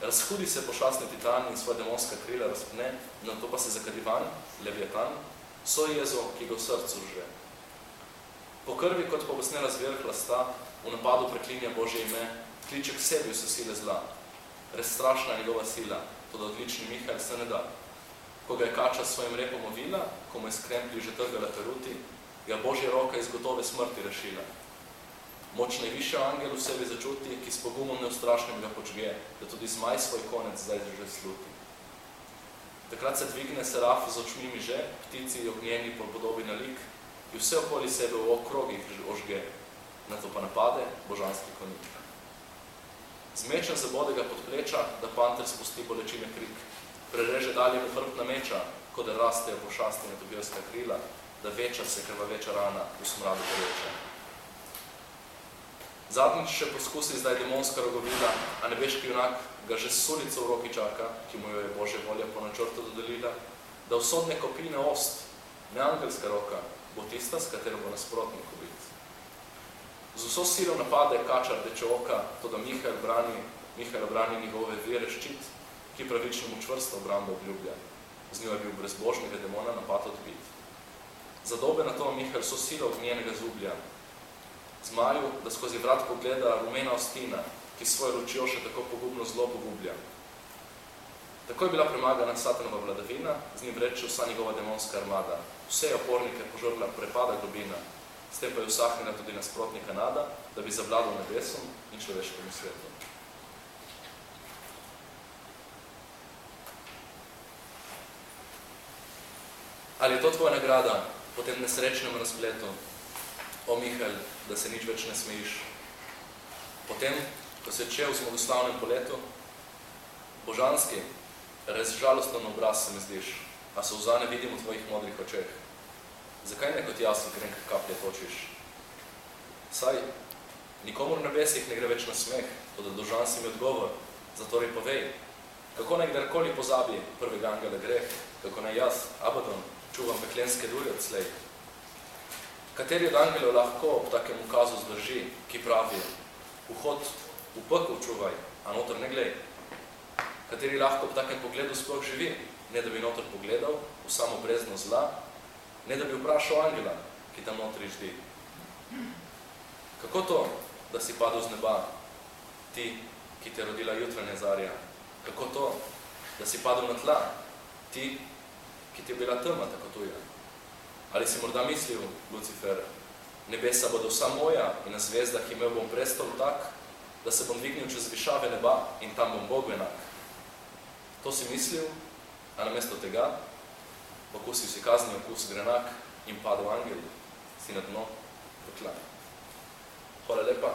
Razhudi se pošastni titan in svoje demonska krila razpne, nato pa se zakadivan, leviatan, so jezo, ki ga v srcu žre. Po krvi, kot pobesnela zver hlasta, v napadu preklinja Božje ime, kliče k sebi vse sile zla. Res strašna je njegova sila, toda odlični Mihael se ne da. Ko ga je kača s svojim repom ovila, ko mu je s kremplji že trgala peruti, ga Božja roka iz gotove smrti rešila. Moč najvišja angel v sebi začuti, ki s pogumom neustrašnim ga počge, da tudi zmaj svoj konec zdaj že sluti. Takrat se dvigne seraf z očmi miže, ptici ognjeni po podobi na lik, in vse okoli sebe v okrogih ožge, nato pa napade božanski konik. Zmečen zabode ga pod pleča, da panter spusti bolečine krik. Prereže dalje v hrbtna meča, ko da rastejo pošasti netobirska krila, da veča se krvaveča rana v smradu poreča. Zadnjič še poskusi zdaj demonska rogovila, a nebeški junak ga že s sulico v roki čaka, ki mu jo je Božja volja po načrtu dodelila, da usodne kopine ost, ne angelska roka, bo tista, s katero bo nasprotnik ubit. Z vso silo napade kača rdeče oka, toda Mihael brani njegove vere ščit, ki pravičnemu čvrsto obrambo obljublja. Z njo je bil brezbožnega demona napad odbit. Zadobe na to Mihael so silo ognjenega zublja. Zmaju, da skozi vrat pogleda rumena ostina, ki svojo lučjo še tako pogubno zlo pogublja. Tako je bila premagana satanova vladavina, z njim vreče vsa njegova demonska armada. Vse opornike požrla prepada globina, s tem pa je usahnila tudi nasprotnika nada, da bi zavladal nebesom in človeškemu svetu. Ali je to tvoja nagrada po tem nesrečnem razpletu, o Mihael, da se nič več ne smejiš? Potem, ko se je čel v zmagoslavnem poletu, božanski, res žalosten obraz se mi zdiš, a solza ne vidim v tvojih modrih očeh. Zakaj ne kot jaz grenke kaplje točiš? Saj, nikomor v nebesih ne gre več na smeh, toda dolžan si mi odgovor, zatorej povej, kako naj kdarkoli pozabi prvega angela greh, kako naj jaz, Abaddon, čuvam peklenske dulje odslej. Kateri od angelov lahko ob takem ukazu zdrži, ki pravi, vhod v pekel čuvaj, a noter ne glej? Kateri lahko ob takem pogledu sploh živi, ne da bi noter pogledal v samo brezno zla, ne da bi vprašal angela, ki tam notri ždi? Kako to, da si padel z neba, ti, ki te rodila jutranja zarja? Kako to, da si padel na tla, ti, ki ti je bila tema tako tuja? Ali si morda mislil, Lucifer, nebesa bodo vsa moja in na zvezdah imel bom prestol tak, da se bom dvignil čez višave neba in tam bom Bogu enak? To si mislil, a namesto tega okusil si kazni okus grenak in padel angel, si na dno pekla. Hvala lepa.